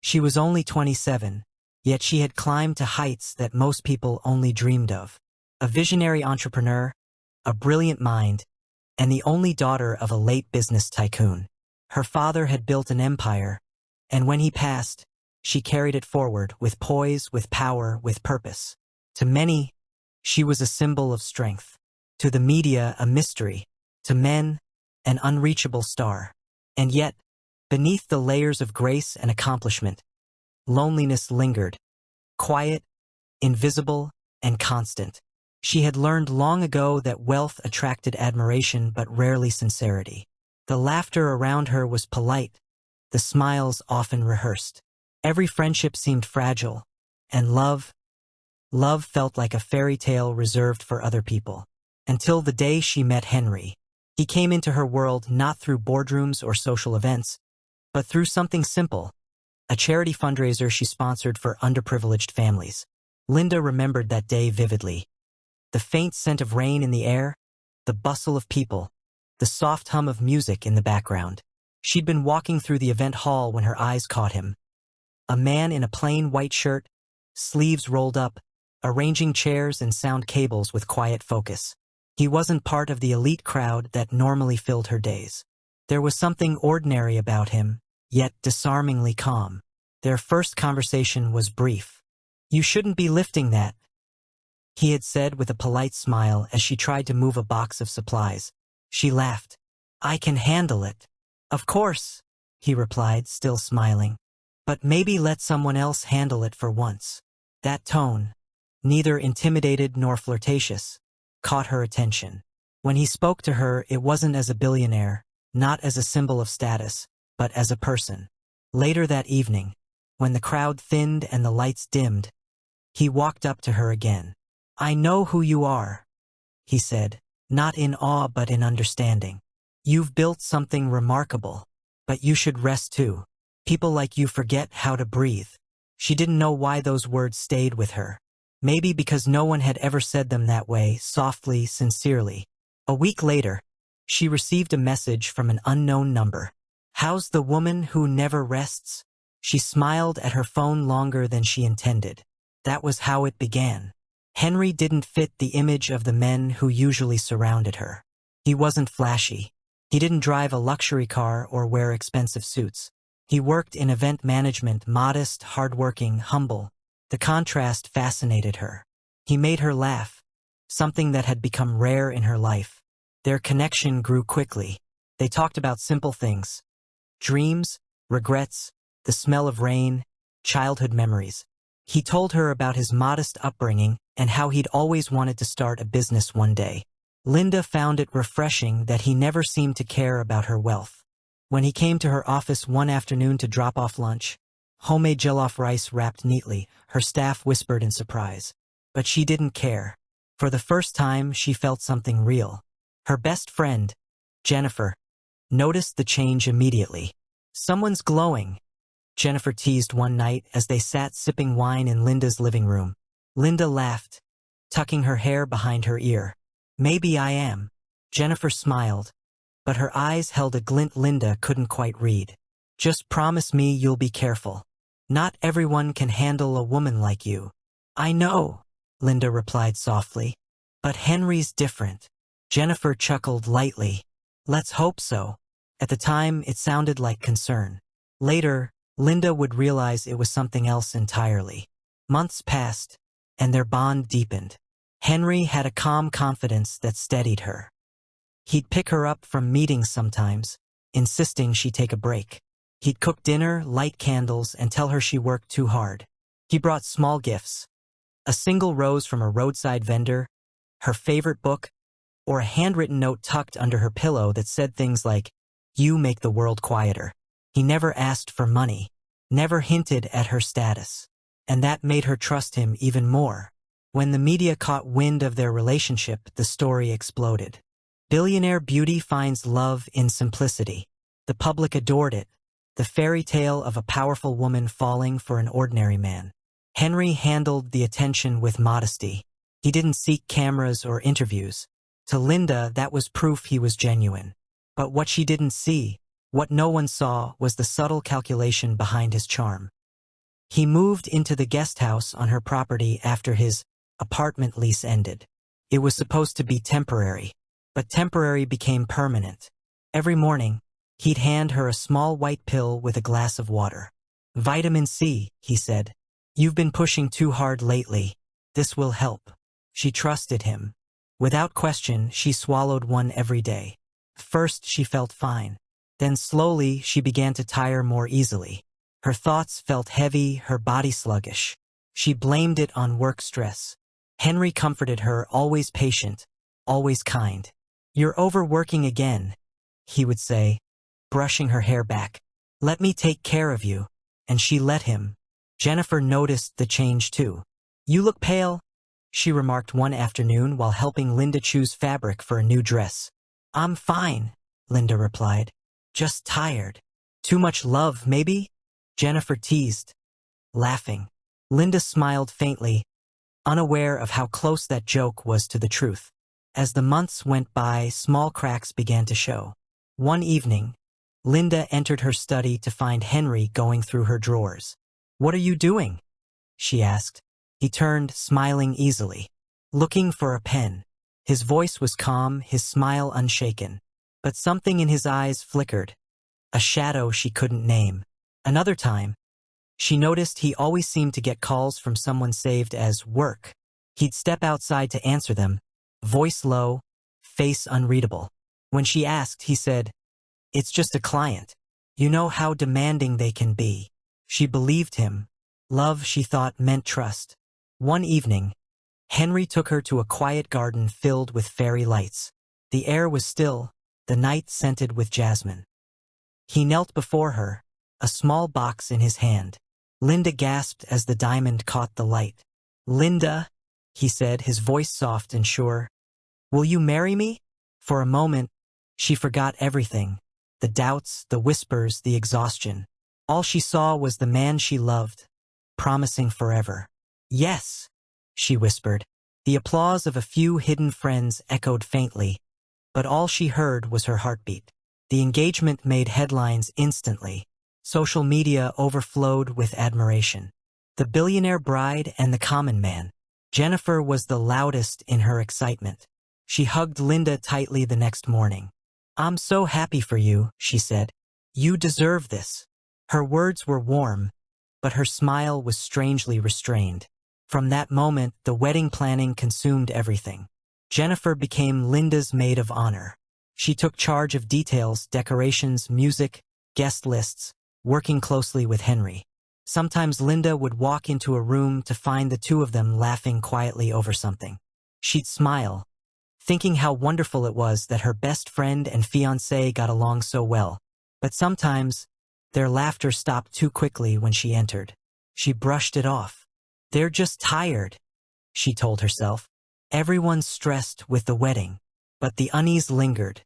She was only 27, yet she had climbed to heights that most people only dreamed of. A visionary entrepreneur, a brilliant mind, and the only daughter of a late business tycoon. Her father had built an empire, and when he passed, she carried it forward with poise, with power, with purpose. To many, she was a symbol of strength. To the media, a mystery. To men, an unreachable star. And yet, beneath the layers of grace and accomplishment, loneliness lingered, quiet, invisible, and constant. She had learned long ago that wealth attracted admiration but rarely sincerity. The laughter around her was polite, the smiles often rehearsed. Every friendship seemed fragile, and love felt like a fairy tale reserved for other people. Until the day she met Henry. He came into her world not through boardrooms or social events, but through something simple, a charity fundraiser she sponsored for underprivileged families. Linda remembered that day vividly. The faint scent of rain in the air, the bustle of people, the soft hum of music in the background. She'd been walking through the event hall when her eyes caught him. A man in a plain white shirt, sleeves rolled up, arranging chairs and sound cables with quiet focus. He wasn't part of the elite crowd that normally filled her days. There was something ordinary about him, yet disarmingly calm. Their first conversation was brief. "You shouldn't be lifting that," he had said with a polite smile as she tried to move a box of supplies. She laughed. "I can handle it." "Of course," he replied, still smiling. "But maybe let someone else handle it for once." That tone, neither intimidated nor flirtatious, caught her attention. When he spoke to her, it wasn't as a billionaire, not as a symbol of status, but as a person. Later that evening, when the crowd thinned and the lights dimmed, he walked up to her again. "I know who you are," he said, not in awe but in understanding. "You've built something remarkable, but you should rest too. People like you forget how to breathe." She didn't know why those words stayed with her. Maybe because no one had ever said them that way, softly, sincerely. A week later, she received a message from an unknown number. "How's the woman who never rests?" She smiled at her phone longer than she intended. That was how it began. Henry didn't fit the image of the men who usually surrounded her. He wasn't flashy. He didn't drive a luxury car or wear expensive suits. He worked in event management, modest, hardworking, humble. The contrast fascinated her. He made her laugh, something that had become rare in her life. Their connection grew quickly. They talked about simple things: dreams, regrets, the smell of rain, childhood memories. He told her about his modest upbringing and how he'd always wanted to start a business one day. Linda found it refreshing that he never seemed to care about her wealth. When he came to her office one afternoon to drop off lunch, homemade jollof rice wrapped neatly, her staff whispered in surprise. But she didn't care. For the first time, she felt something real. Her best friend, Jennifer, noticed the change immediately. "Someone's glowing," Jennifer teased one night as they sat sipping wine in Linda's living room. Linda laughed, tucking her hair behind her ear. "Maybe I am." Jennifer smiled, but her eyes held a glint Linda couldn't quite read. "Just promise me you'll be careful. Not everyone can handle a woman like you." "I know," Linda replied softly. "But Henry's different." Jennifer chuckled lightly. "Let's hope so." At the time, it sounded like concern. Later, Linda would realize it was something else entirely. Months passed, and their bond deepened. Henry had a calm confidence that steadied her. He'd pick her up from meetings sometimes, insisting she take a break. He'd cook dinner, light candles, and tell her she worked too hard. He brought small gifts: a single rose from a roadside vendor, her favorite book, or a handwritten note tucked under her pillow that said things like, "You make the world quieter." He never asked for money, never hinted at her status. And that made her trust him even more. When the media caught wind of their relationship, the story exploded. Billionaire beauty finds love in simplicity. The public adored it, the fairy tale of a powerful woman falling for an ordinary man. Henry handled the attention with modesty. He didn't seek cameras or interviews. To Linda, that was proof he was genuine. But what she didn't see, what no one saw, was the subtle calculation behind his charm. He moved into the guest house on her property after his apartment lease ended. It was supposed to be temporary, but temporary became permanent. Every morning, he'd hand her a small white pill with a glass of water. "Vitamin C," he said. "You've been pushing too hard lately. This will help." She trusted him. Without question, she swallowed one every day. First, she felt fine. Then slowly, she began to tire more easily. Her thoughts felt heavy, her body sluggish. She blamed it on work stress. Henry comforted her, always patient, always kind. "You're overworking again," he would say, brushing her hair back. "Let me take care of you." And she let him. Jennifer noticed the change too. "You look pale," she remarked one afternoon while helping Linda choose fabric for a new dress. "I'm fine," Linda replied. "Just tired." "Too much love, maybe?" Jennifer teased, laughing. Linda smiled faintly, unaware of how close that joke was to the truth. As the months went by, small cracks began to show. One evening, Linda entered her study to find Henry going through her drawers. "What are you doing?" she asked. He turned, smiling easily. "Looking for a pen." His voice was calm, his smile unshaken. But something in his eyes flickered, a shadow she couldn't name. Another time, she noticed he always seemed to get calls from someone saved as work. He'd step outside to answer them, voice low, face unreadable. When she asked, he said, "It's just a client. You know how demanding they can be." She believed him. Love, she thought, meant trust. One evening, Henry took her to a quiet garden filled with fairy lights. The air was still, the night scented with jasmine. He knelt before her, a small box in his hand. Linda gasped as the diamond caught the light. "Linda," he said, his voice soft and sure, "will you marry me?" For a moment, she forgot everything. The doubts, the whispers, the exhaustion. All she saw was the man she loved, promising forever. "Yes," she whispered. The applause of a few hidden friends echoed faintly, but all she heard was her heartbeat. The engagement made headlines instantly. Social media overflowed with admiration. The billionaire bride and the common man. Jennifer was the loudest in her excitement. She hugged Linda tightly the next morning. "I'm so happy for you," she said. "You deserve this." Her words were warm, but her smile was strangely restrained. From that moment, the wedding planning consumed everything. Jennifer became Linda's maid of honor. She took charge of details, decorations, music, guest lists, working closely with Henry. Sometimes Linda would walk into a room to find the two of them laughing quietly over something. She'd smile, thinking how wonderful it was that her best friend and fiancé got along so well. But sometimes, their laughter stopped too quickly when she entered. She brushed it off. "They're just tired," she told herself. Everyone's stressed with the wedding. But the unease lingered.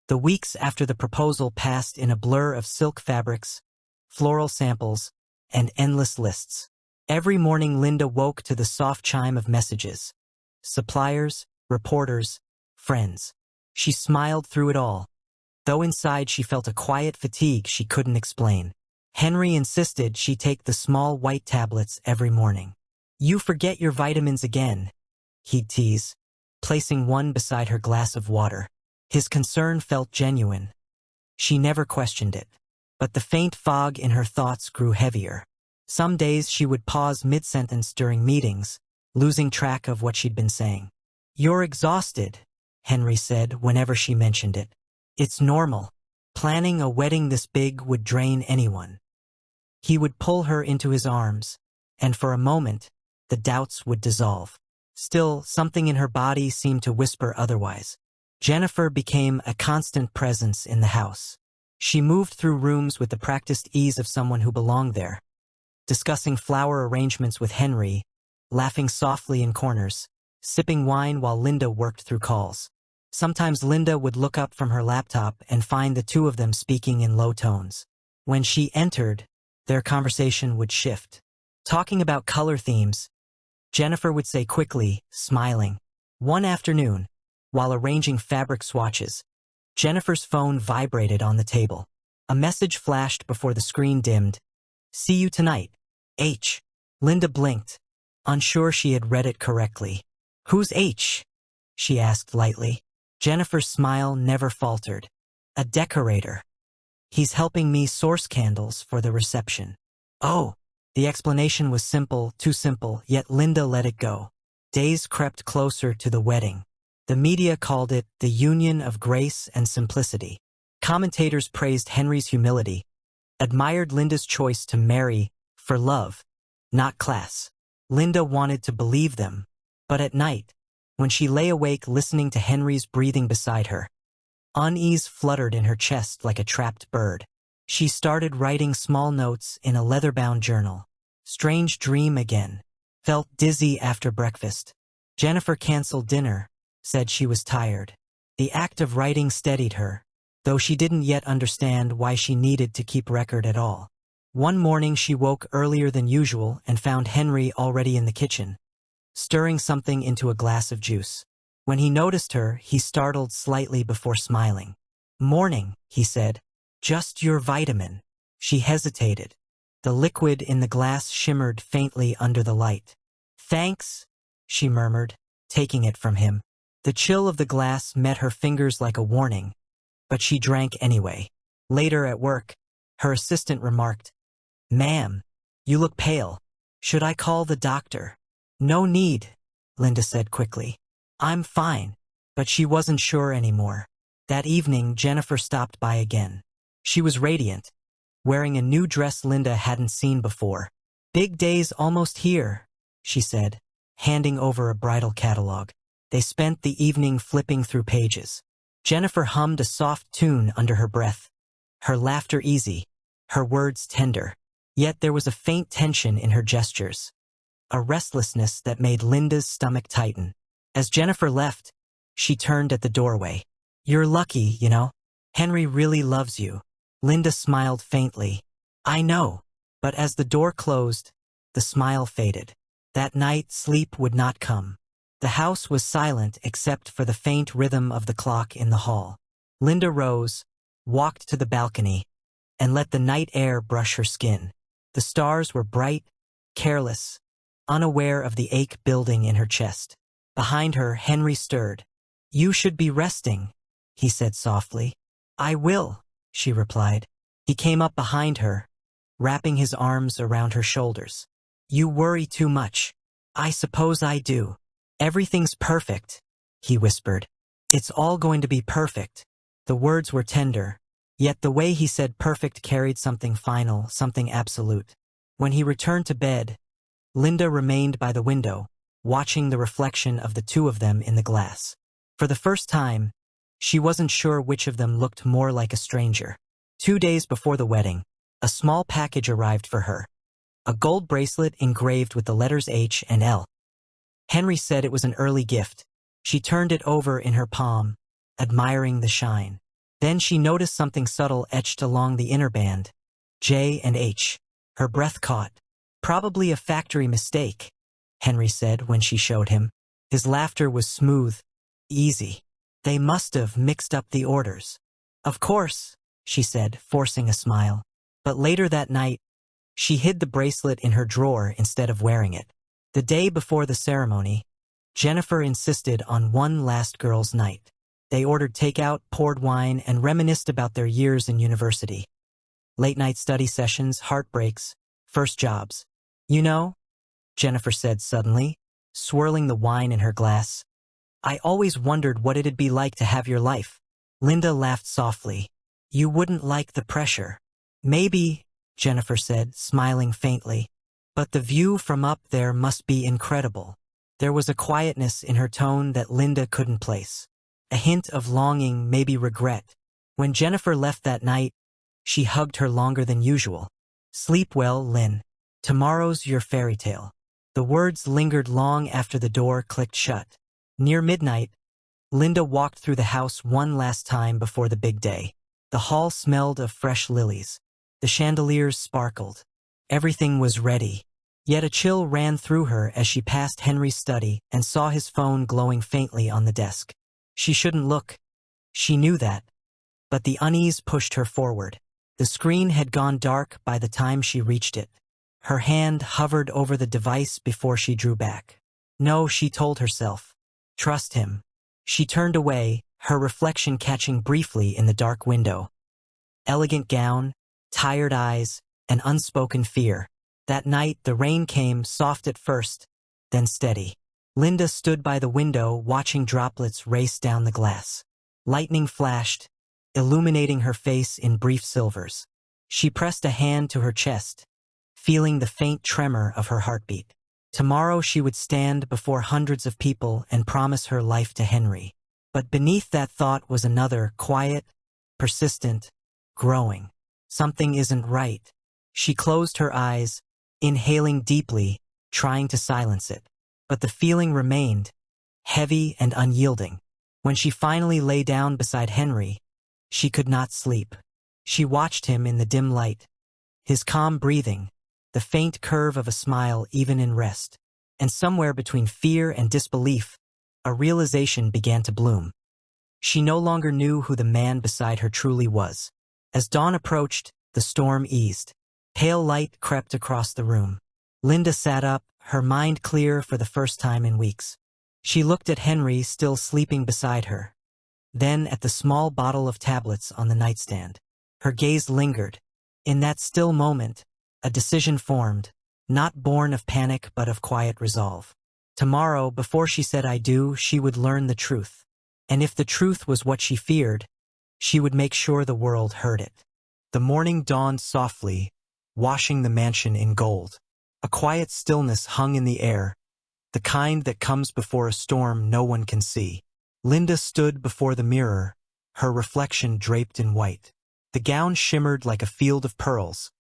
The weeks after the proposal passed in a blur of silk fabrics, floral samples, and endless lists. Every morning Linda woke to the soft chime of messages. Suppliers, reporters, friends. She smiled through it all, though inside she felt a quiet fatigue she couldn't explain. Henry insisted she take the small white tablets every morning. "You forget your vitamins again," he'd tease, placing one beside her glass of water. His concern felt genuine. She never questioned it. But the faint fog in her thoughts grew heavier. Some days she would pause mid-sentence during meetings, losing track of what she'd been saying. "You're exhausted," Henry said whenever she mentioned it. "It's normal. Planning a wedding this big would drain anyone." He would pull her into his arms, and for a moment, the doubts would dissolve. Still, something in her body seemed to whisper otherwise. Jennifer became a constant presence in the house. She moved through rooms with the practiced ease of someone who belonged there, discussing flower arrangements with Henry, laughing softly in corners, sipping wine while Linda worked through calls. Sometimes Linda would look up from her laptop and find the two of them speaking in low tones. When she entered, their conversation would shift. Talking about color themes, Jennifer would say quickly, smiling. One afternoon, while arranging fabric swatches, Jennifer's phone vibrated on the table. A message flashed before the screen dimmed. "See you tonight." H. Linda blinked, unsure she had read it correctly. Who's H? She asked lightly. Jennifer's smile never faltered. A decorator. He's helping me source candles for the reception. Oh. The explanation was simple, too simple, yet Linda let it go. Days crept closer to the wedding. The media called it the union of grace and simplicity. Commentators praised Henry's humility, admired Linda's choice to marry for love, not class. Linda wanted to believe them, but at night, when she lay awake listening to Henry's breathing beside her, unease fluttered in her chest like a trapped bird. She started writing small notes in a leather-bound journal. Strange dream again. Felt dizzy after breakfast. Jennifer canceled dinner, said she was tired. The act of writing steadied her, though she didn't yet understand why she needed to keep record at all. One morning she woke earlier than usual and found Henry already in the kitchen, stirring something into a glass of juice. When he noticed her, he startled slightly before smiling. "Morning," he said. "Just your vitamin." She hesitated. The liquid in the glass shimmered faintly under the light. "Thanks," she murmured, taking it from him. The chill of the glass met her fingers like a warning, but she drank anyway. Later at work, her assistant remarked, "Ma'am, you look pale. Should I call the doctor?" "No need," Linda said quickly. "I'm fine." But she wasn't sure anymore. That evening, Jennifer stopped by again. She was radiant, wearing a new dress Linda hadn't seen before. "Big day's almost here," she said, handing over a bridal catalog. They spent the evening flipping through pages. Jennifer hummed a soft tune under her breath, her laughter easy, her words tender. Yet there was a faint tension in her gestures, a restlessness that made Linda's stomach tighten. As Jennifer left, she turned at the doorway. "You're lucky, you know. Henry really loves you." Linda smiled faintly. "I know." But as the door closed, the smile faded. That night, sleep would not come. The house was silent except for the faint rhythm of the clock in the hall. Linda rose, walked to the balcony, and let the night air brush her skin. The stars were bright, careless, unaware of the ache building in her chest. Behind her, Henry stirred. "You should be resting," he said softly. "I will," she replied. He came up behind her, wrapping his arms around her shoulders. "You worry too much." "I suppose I do." "Everything's perfect," he whispered. "It's all going to be perfect." The words were tender, yet the way he said perfect carried something final, something absolute. When he returned to bed, Linda remained by the window, watching the reflection of the two of them in the glass. For the first time, she wasn't sure which of them looked more like a stranger. 2 days before the wedding, a small package arrived for her. A gold bracelet engraved with the letters H and L. Henry said it was an early gift. She turned it over in her palm, admiring the shine. Then she noticed something subtle etched along the inner band. J and H. Her breath caught. "Probably a factory mistake," Henry said when she showed him. His laughter was smooth, easy. "They must have mixed up the orders." "Of course," she said, forcing a smile. But later that night, she hid the bracelet in her drawer instead of wearing it. The day before the ceremony, Jennifer insisted on one last girls' night. They ordered takeout, poured wine, and reminisced about their years in university. Late-night study sessions, heartbreaks, first jobs. "You know," Jennifer said suddenly, swirling the wine in her glass, "I always wondered what it'd be like to have your life." Linda laughed softly. "You wouldn't like the pressure." "Maybe," Jennifer said, smiling faintly. "But the view from up there must be incredible." There was a quietness in her tone that Linda couldn't place. A hint of longing, maybe regret. When Jennifer left that night, she hugged her longer than usual. "Sleep well, Lynn. Tomorrow's your fairy tale." The words lingered long after the door clicked shut. Near midnight, Linda walked through the house one last time before the big day. The hall smelled of fresh lilies. The chandeliers sparkled. Everything was ready. Yet a chill ran through her as she passed Henry's study and saw his phone glowing faintly on the desk. She shouldn't look. She knew that. But the unease pushed her forward. The screen had gone dark by the time she reached it. Her hand hovered over the device before she drew back. No, she told herself. Trust him. She turned away, her reflection catching briefly in the dark window. Elegant gown, tired eyes, and unspoken fear. That night the rain came, soft at first, then steady. Linda stood by the window watching droplets race down the glass. Lightning flashed, illuminating her face in brief silvers. She pressed a hand to her chest, feeling the faint tremor of her heartbeat. Tomorrow she would stand before hundreds of people and promise her life to Henry. But beneath that thought was another, quiet, persistent, growing. Something isn't right. She closed her eyes, inhaling deeply, trying to silence it. But the feeling remained, heavy and unyielding. When she finally lay down beside Henry, she could not sleep. She watched him in the dim light, his calm breathing, the faint curve of a smile even in rest. And somewhere between fear and disbelief, a realization began to bloom. She no longer knew who the man beside her truly was. As dawn approached, the storm eased. Pale light crept across the room. Linda sat up, her mind clear for the first time in weeks. She looked at Henry still sleeping beside her, then at the small bottle of tablets on the nightstand. Her gaze lingered. In that still moment, a decision formed, not born of panic but of quiet resolve. Tomorrow, before she said I do, she would learn the truth. And if the truth was what she feared, she would make sure the world heard it. The morning dawned softly, washing the mansion in gold. A quiet stillness hung in the air, the kind that comes before a storm no one can see. Linda stood before the mirror, her reflection draped in white. The gown shimmered like a field of pearls,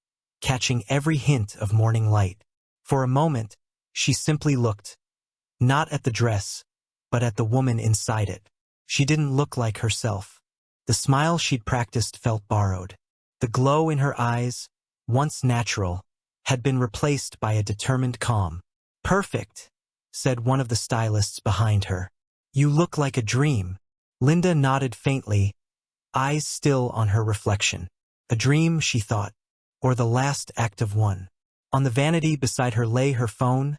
catching every hint of morning light. For a moment, she simply looked, not at the dress, but at the woman inside it. She didn't look like herself. The smile she'd practiced felt borrowed. The glow in her eyes, once natural, had been replaced by a determined calm. Perfect, said one of the stylists behind her. You look like a dream. Linda nodded faintly, eyes still on her reflection. A dream, she thought, or the last act of one. On the vanity beside her lay her phone,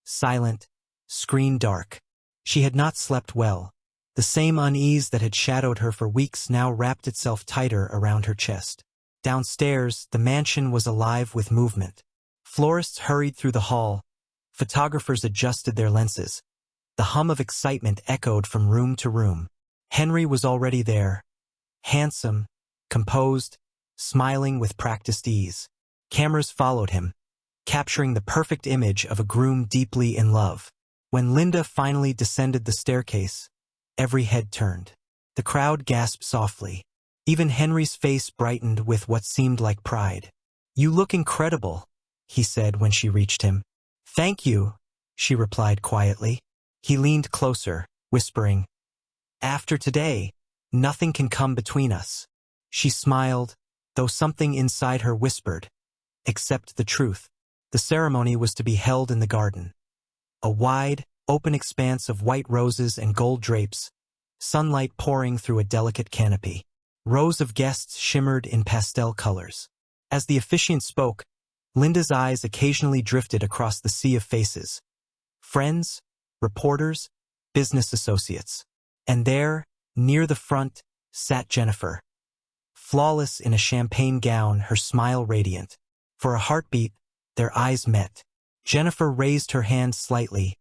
silent, screen dark. She had not slept well. The same unease that had shadowed her for weeks now wrapped itself tighter around her chest. Downstairs, the mansion was alive with movement. Florists hurried through the hall. Photographers adjusted their lenses. The hum of excitement echoed from room to room. Henry was already there, handsome, composed, smiling with practiced ease. Cameras followed him, capturing the perfect image of a groom deeply in love. When Linda finally descended the staircase, every head turned. The crowd gasped softly. Even Henry's face brightened with what seemed like pride. You look incredible, he said when she reached him. Thank you, she replied quietly. He leaned closer, whispering, After today, nothing can come between us. She smiled, though something inside her whispered, Accept the truth. The ceremony was to be held in the garden. A wide, open expanse of white roses and gold drapes, sunlight pouring through a delicate canopy. Rows of guests shimmered in pastel colors. As the officiant spoke, Linda's eyes occasionally drifted across the sea of faces. Friends, reporters, business associates. And there, near the front, sat Jennifer. Flawless in a champagne gown, her smile radiant. For a heartbeat, their eyes met. Jennifer raised her hand slightly,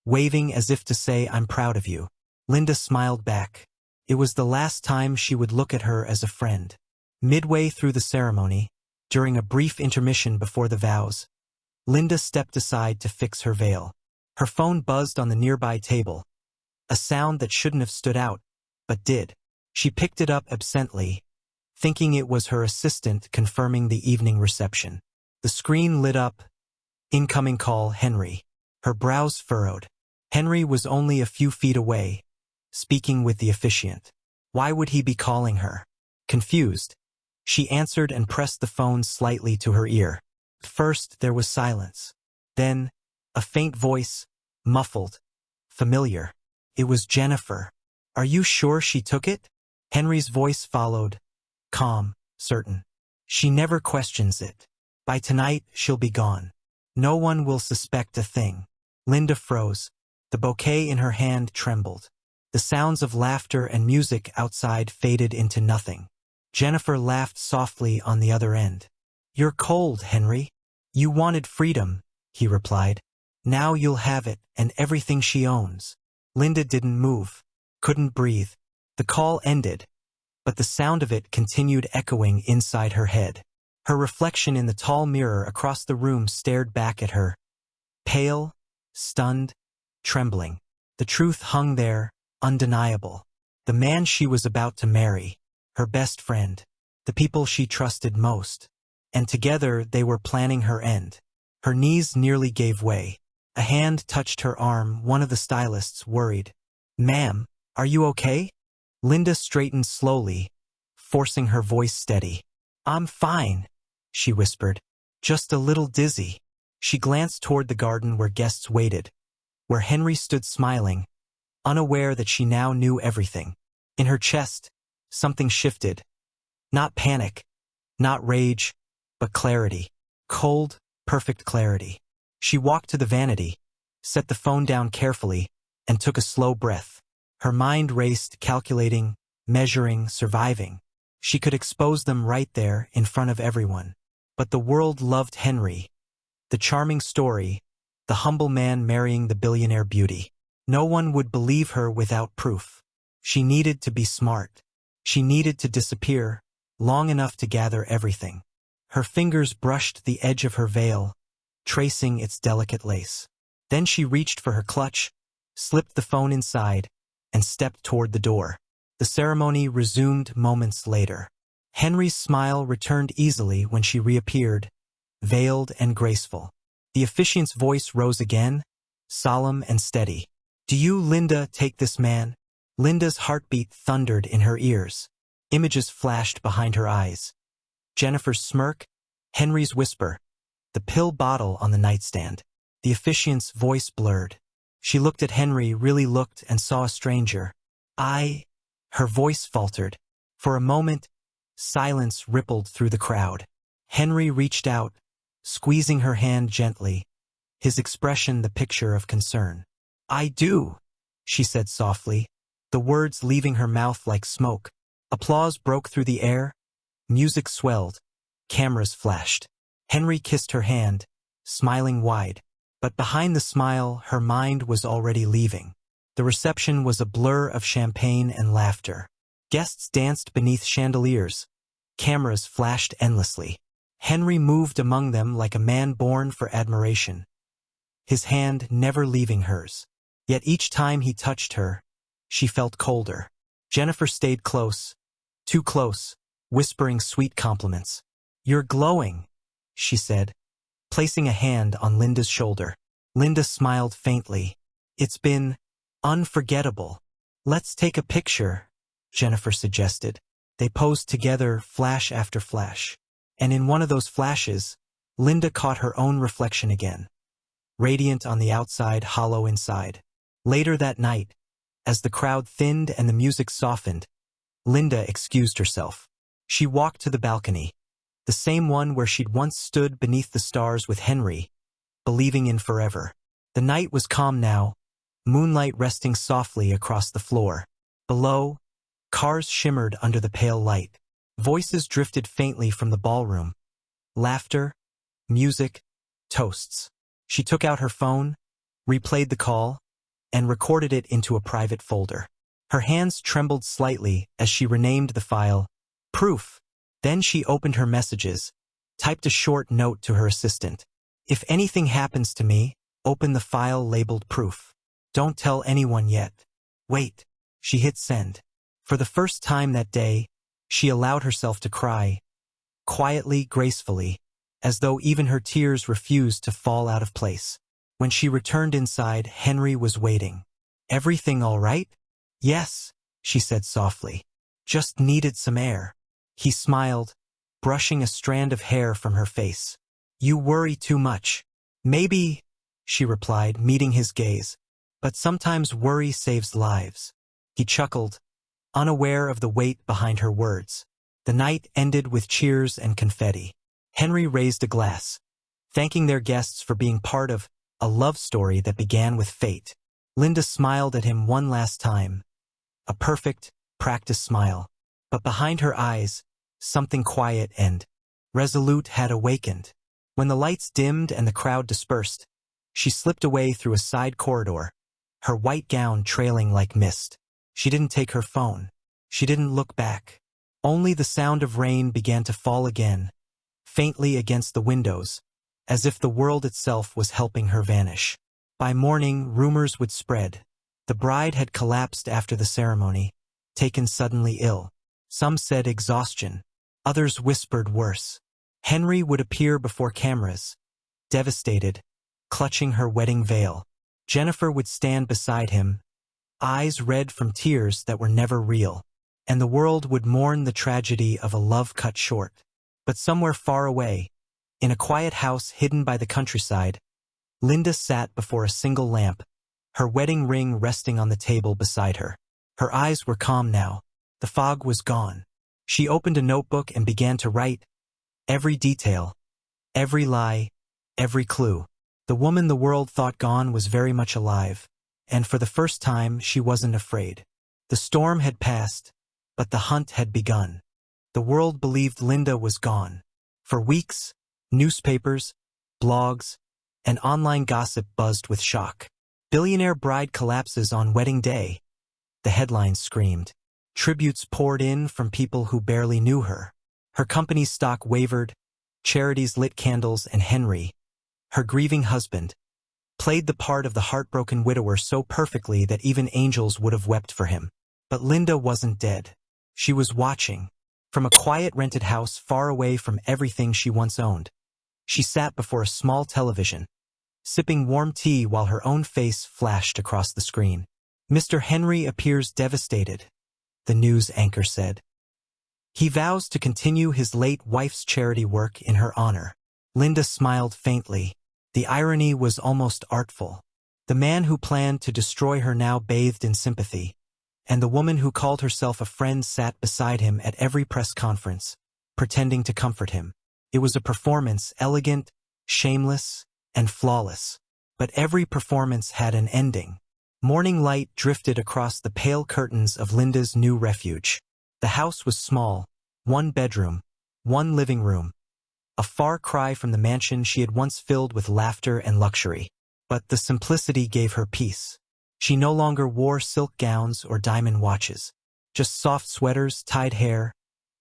waving as if to say, I'm proud of you. Linda smiled back. It was the last time she would look at her as a friend. Midway through the ceremony, during a brief intermission before the vows, Linda stepped aside to fix her veil. Her phone buzzed on the nearby table, a sound that shouldn't have stood out, but did. She picked it up absently, thinking it was her assistant confirming the evening reception. The screen lit up. Incoming call, Henry. Her brows furrowed. Henry was only a few feet away, speaking with the officiant. Why would he be calling her? Confused, she answered and pressed the phone slightly to her ear. First, there was silence. Then, a faint voice, muffled, familiar. It was Jennifer. Are you sure she took it? Henry's voice followed, calm, certain. She never questions it. By tonight, she'll be gone. No one will suspect a thing. Linda froze. The bouquet in her hand trembled. The sounds of laughter and music outside faded into nothing. Jennifer laughed softly on the other end. "You're cold, Henry." "You wanted freedom," he replied. "Now you'll have it and everything she owns." Linda didn't move, couldn't breathe. The call ended, but the sound of it continued echoing inside her head. Her reflection in the tall mirror across the room stared back at her, pale, stunned, trembling. The truth hung there, undeniable. The man she was about to marry, her best friend, the people she trusted most. And together they were planning her end. Her knees nearly gave way. A hand touched her arm, one of the stylists, worried. "Ma'am, are you okay?" Linda straightened slowly, forcing her voice steady. "I'm fine," she whispered. "Just a little dizzy." She glanced toward the garden where guests waited, where Henry stood smiling, unaware that she now knew everything. In her chest, something shifted. Not panic, not rage, but clarity. Cold, perfect clarity. She walked to the vanity, set the phone down carefully, and took a slow breath. Her mind raced, calculating, measuring, surviving. She could expose them right there in front of everyone. But the world loved Henry. The charming story, the humble man marrying the billionaire beauty. No one would believe her without proof. She needed to be smart. She needed to disappear, long enough to gather everything. Her fingers brushed the edge of her veil, tracing its delicate lace. Then she reached for her clutch, slipped the phone inside, and stepped toward the door. The ceremony resumed moments later. Henry's smile returned easily when she reappeared, veiled and graceful. The officiant's voice rose again, solemn and steady. "Do you, Linda, take this man?" Linda's heartbeat thundered in her ears. Images flashed behind her eyes. Jennifer's smirk, Henry's whisper, the pill bottle on the nightstand. The officiant's voice blurred. She looked at Henry, really looked, and saw a stranger. Her voice faltered. For a moment, silence rippled through the crowd. Henry reached out, squeezing her hand gently, his expression the picture of concern. "I do," she said softly, the words leaving her mouth like smoke. Applause broke through the air, music swelled, cameras flashed. Henry kissed her hand, smiling wide. But behind the smile, her mind was already leaving. The reception was a blur of champagne and laughter. Guests danced beneath chandeliers. Cameras flashed endlessly. Henry moved among them like a man born for admiration, his hand never leaving hers. Yet each time he touched her, she felt colder. Jennifer stayed close, too close, whispering sweet compliments. "You're glowing," she said, placing a hand on Linda's shoulder. Linda smiled faintly. "It's been unforgettable." "Let's take a picture," Jennifer suggested. They posed together, flash after flash. And in one of those flashes, Linda caught her own reflection again. Radiant on the outside, hollow inside. Later that night, as the crowd thinned and the music softened, Linda excused herself. She walked to the balcony, the same one where she'd once stood beneath the stars with Henry, believing in forever. The night was calm now, moonlight resting softly across the floor. Below, cars shimmered under the pale light. Voices drifted faintly from the ballroom. Laughter, music, toasts. She took out her phone, replayed the call, and recorded it into a private folder. Her hands trembled slightly as she renamed the file, Proof. Then she opened her messages, typed a short note to her assistant. "If anything happens to me, open the file labeled Proof. Don't tell anyone yet. Wait." She hit send. For the first time that day, she allowed herself to cry, quietly, gracefully, as though even her tears refused to fall out of place. When she returned inside, Henry was waiting. "Everything all right?" "Yes," she said softly. "Just needed some air." He smiled, brushing a strand of hair from her face. "You worry too much." "Maybe," she replied, meeting his gaze. "But sometimes worry saves lives." He chuckled, unaware of the weight behind her words. The night ended with cheers and confetti. Henry raised a glass, thanking their guests for being part of a love story that began with fate. Linda smiled at him one last time, a perfect, practiced smile. But behind her eyes, something quiet and resolute had awakened. When the lights dimmed and the crowd dispersed, she slipped away through a side corridor, her white gown trailing like mist. She didn't take her phone. She didn't look back. Only the sound of rain began to fall again, faintly against the windows, as if the world itself was helping her vanish. By morning, rumors would spread. The bride had collapsed after the ceremony, taken suddenly ill. Some said exhaustion. Others whispered worse. Henry would appear before cameras, devastated, clutching her wedding veil. Jennifer would stand beside him, eyes red from tears that were never real. And the world would mourn the tragedy of a love cut short. But somewhere far away, in a quiet house hidden by the countryside, Linda sat before a single lamp, her wedding ring resting on the table beside her. Her eyes were calm now. The fog was gone. She opened a notebook and began to write every detail, every lie, every clue. The woman the world thought gone was very much alive, and for the first time she wasn't afraid. The storm had passed, but the hunt had begun. The world believed Linda was gone. For weeks, newspapers, blogs, and online gossip buzzed with shock. Billionaire bride collapses on wedding day, the headlines screamed. Tributes poured in from people who barely knew her. Her company's stock wavered, charities lit candles, and Henry, her grieving husband, played the part of the heartbroken widower so perfectly that even angels would have wept for him. But Linda wasn't dead. She was watching, from a quiet rented house far away from everything she once owned. She sat before a small television, sipping warm tea while her own face flashed across the screen. "Mr. Henry appears devastated," the news anchor said. "He vows to continue his late wife's charity work in her honor." Linda smiled faintly. The irony was almost artful. The man who planned to destroy her now bathed in sympathy, and the woman who called herself a friend sat beside him at every press conference, pretending to comfort him. It was a performance, elegant, shameless, and flawless. But every performance had an ending. Morning light drifted across the pale curtains of Linda's new refuge. The house was small, one bedroom, one living room, a far cry from the mansion she had once filled with laughter and luxury. But the simplicity gave her peace. She no longer wore silk gowns or diamond watches, just soft sweaters, tied hair,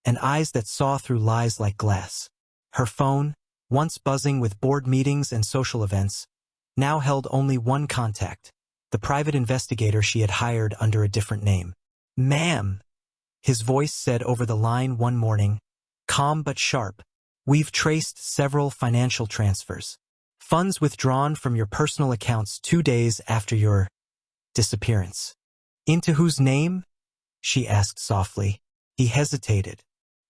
and eyes that saw through lies like glass. Her phone, once buzzing with board meetings and social events, now held only one contact, the private investigator she had hired under a different name. "Ma'am," his voice said over the line one morning, calm but sharp, "we've traced several financial transfers. Funds withdrawn from your personal accounts 2 days after your disappearance." "Into whose name?" she asked softly. He hesitated.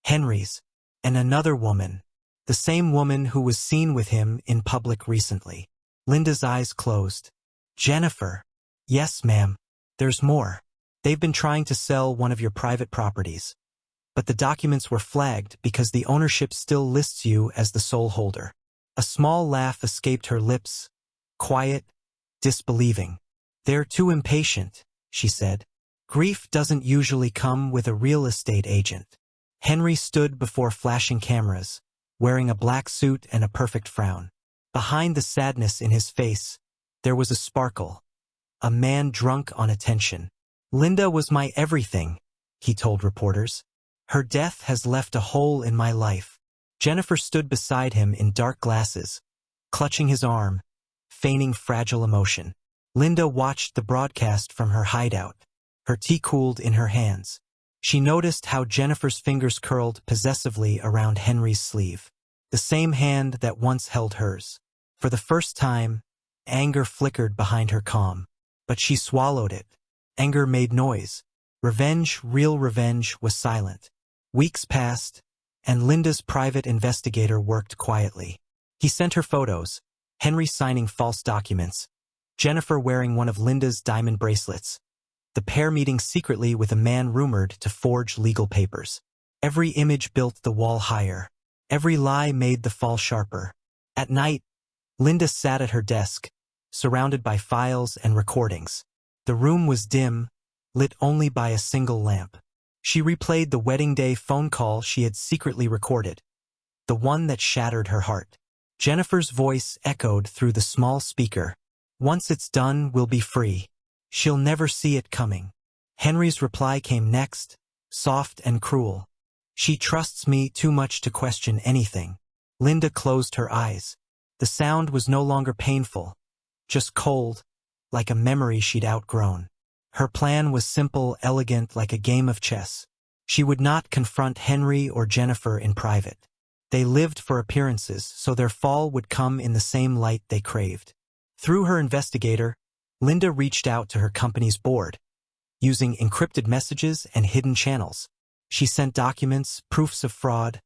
"Henry's, and another woman, the same woman who was seen with him in public recently." Linda's eyes closed. "Jennifer." "Yes, ma'am. There's more. They've been trying to sell one of your private properties, but the documents were flagged because the ownership still lists you as the sole holder." A small laugh escaped her lips, quiet, disbelieving. "They're too impatient," she said. "Grief doesn't usually come with a real estate agent." Henry stood before flashing cameras, wearing a black suit and a perfect frown. Behind the sadness in his face, there was a sparkle, a man drunk on attention. "Linda was my everything," he told reporters. "Her death has left a hole in my life." Jennifer stood beside him in dark glasses, clutching his arm, feigning fragile emotion. Linda watched the broadcast from her hideout, her tea cooled in her hands. She noticed how Jennifer's fingers curled possessively around Henry's sleeve, the same hand that once held hers. For the first time, anger flickered behind her calm, but she swallowed it. Anger made noise. Revenge, real revenge, was silent. Weeks passed, and Linda's private investigator worked quietly. He sent her photos, Henry signing false documents, Jennifer wearing one of Linda's diamond bracelets, the pair meeting secretly with a man rumored to forge legal papers. Every image built the wall higher. Every lie made the fall sharper. At night, Linda sat at her desk, surrounded by files and recordings. The room was dim, lit only by a single lamp. She replayed the wedding day phone call she had secretly recorded, the one that shattered her heart. Jennifer's voice echoed through the small speaker. "Once it's done, we'll be free. She'll never see it coming." Henry's reply came next, soft and cruel. "She trusts me too much to question anything." Linda closed her eyes. The sound was no longer painful, just cold, like a memory she'd outgrown. Her plan was simple, elegant, like a game of chess. She would not confront Henry or Jennifer in private. They lived for appearances, so their fall would come in the same light they craved. Through her investigator, Linda reached out to her company's board. Using encrypted messages and hidden channels, she sent documents, proofs of fraud,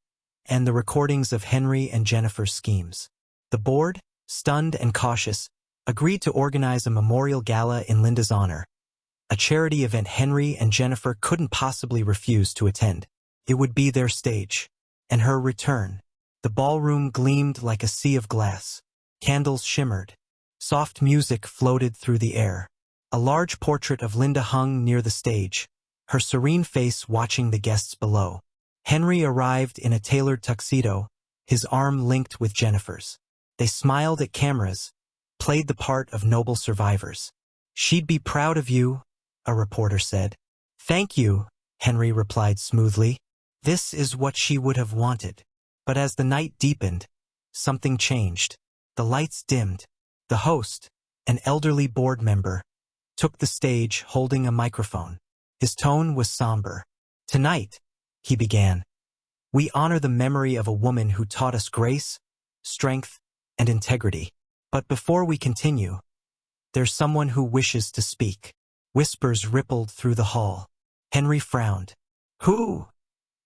and the recordings of Henry and Jennifer's schemes. The board, stunned and cautious, agreed to organize a memorial gala in Linda's honor, a charity event Henry and Jennifer couldn't possibly refuse to attend. It would be their stage. And her return. The ballroom gleamed like a sea of glass. Candles shimmered. Soft music floated through the air. A large portrait of Linda hung near the stage, her serene face watching the guests below. Henry arrived in a tailored tuxedo, his arm linked with Jennifer's. They smiled at cameras, played the part of noble survivors. "She'd be proud of you," a reporter said. "Thank you," Henry replied smoothly. This is what she would have wanted. But as the night deepened, something changed. The lights dimmed. The host, an elderly board member, took the stage holding a microphone. His tone was somber. "Tonight," he began, "we honor the memory of a woman who taught us grace, strength, and integrity. But before we continue, there's someone who wishes to speak." Whispers rippled through the hall. Henry frowned. "Who?"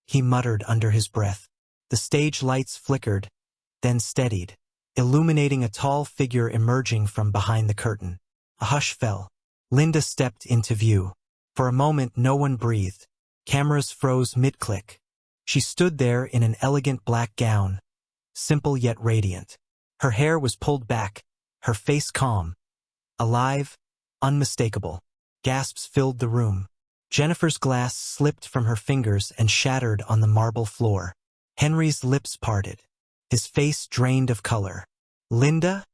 he muttered under his breath. The stage lights flickered, then steadied, illuminating a tall figure emerging from behind the curtain. A hush fell. Linda stepped into view. For a moment no one breathed. Cameras froze mid-click. She stood there in an elegant black gown, simple yet radiant. Her hair was pulled back, her face calm, alive, unmistakable. Gasps filled the room. Jennifer's glass slipped from her fingers and shattered on the marble floor. Henry's lips parted. His face drained of color. "Linda?"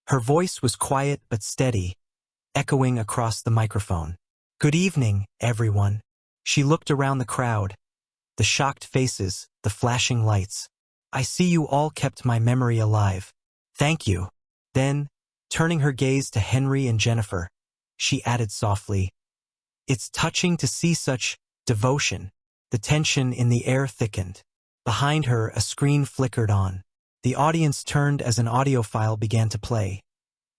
Her voice was quiet but steady, echoing across the microphone. "Good evening, everyone." She looked around the crowd, the shocked faces, the flashing lights. "I see you all kept my memory alive. Thank you." Then, turning her gaze to Henry and Jennifer, she added softly, "It's touching to see such devotion." The tension in the air thickened. Behind her, a screen flickered on. The audience turned as an audio file began to play.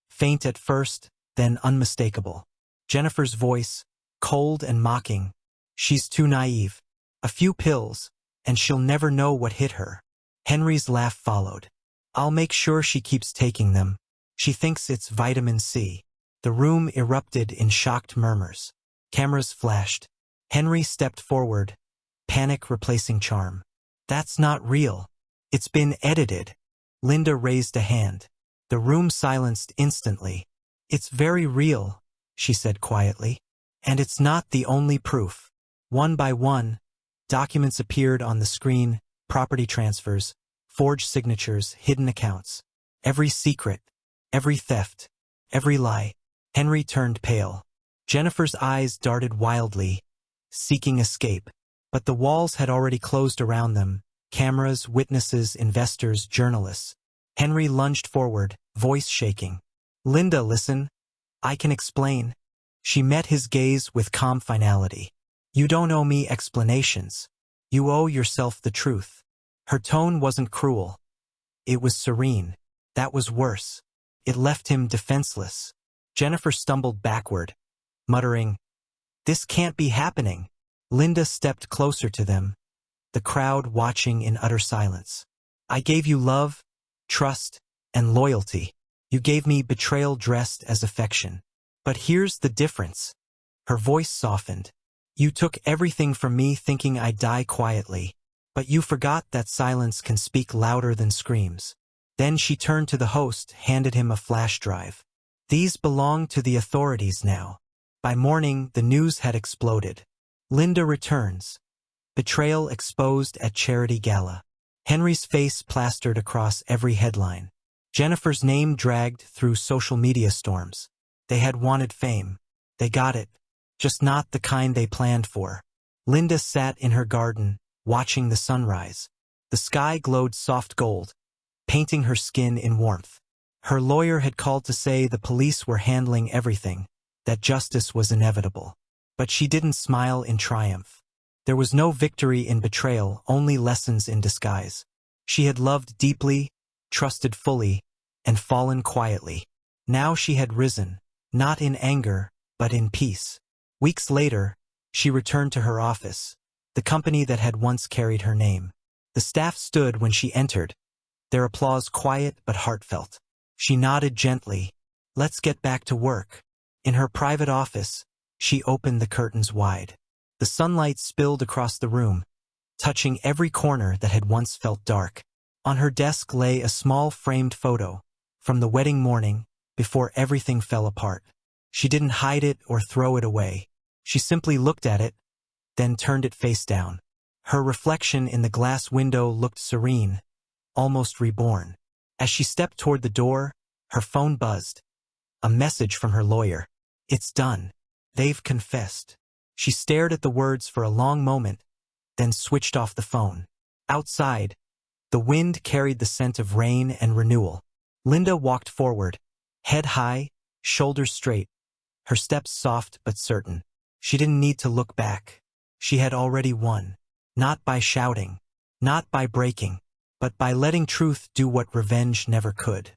Faint at first, then unmistakable. Jennifer's voice, cold and mocking. "She's too naive. A few pills, and she'll never know what hit her." Henry's laugh followed. "I'll make sure she keeps taking them. She thinks it's vitamin C." The room erupted in shocked murmurs. Cameras flashed. Henry stepped forward, panic replacing charm. "That's not real. It's been edited." Linda raised a hand. The room silenced instantly. "It's very real," she said quietly. "And it's not the only proof." One by one, documents appeared on the screen, property transfers, forged signatures, hidden accounts. Every secret, every theft, every lie. Henry turned pale. Jennifer's eyes darted wildly, seeking escape. But the walls had already closed around them. Cameras, witnesses, investors, journalists. Henry lunged forward, voice shaking. "Linda, listen. I can explain." She met his gaze with calm finality. "You don't owe me explanations. You owe yourself the truth." Her tone wasn't cruel. It was serene. That was worse. It left him defenseless. Jennifer stumbled backward, muttering, "This can't be happening." Linda stepped closer to them, the crowd watching in utter silence. "I gave you love, trust, and loyalty. You gave me betrayal dressed as affection. But here's the difference." Her voice softened. "You took everything from me thinking I'd die quietly. But you forgot that silence can speak louder than screams." Then she turned to the host, handed him a flash drive. These belong to the authorities now. By morning, the news had exploded. Linda returns. Betrayal exposed at charity gala. Henry's face plastered across every headline. Jennifer's name dragged through social media storms. They had wanted fame. They got it. Just not the kind they planned for. Linda sat in her garden, watching the sunrise. The sky glowed soft gold, painting her skin in warmth. Her lawyer had called to say the police were handling everything, that justice was inevitable. But she didn't smile in triumph. There was no victory in betrayal, only lessons in disguise. She had loved deeply, trusted fully, and fallen quietly. Now she had risen, not in anger, but in peace. Weeks later, she returned to her office, the company that had once carried her name. The staff stood when she entered, their applause quiet but heartfelt. She nodded gently. Let's get back to work. In her private office, she opened the curtains wide. The sunlight spilled across the room, touching every corner that had once felt dark. On her desk lay a small framed photo from the wedding morning before everything fell apart. She didn't hide it or throw it away. She simply looked at it, then turned it face down. Her reflection in the glass window looked serene, almost reborn. As she stepped toward the door, her phone buzzed. A message from her lawyer. It's done. They've confessed. She stared at the words for a long moment, then switched off the phone. Outside, the wind carried the scent of rain and renewal. Linda walked forward, head high, shoulders straight, her steps soft but certain. She didn't need to look back. She had already won. Not by shouting, not by breaking, but by letting truth do what revenge never could.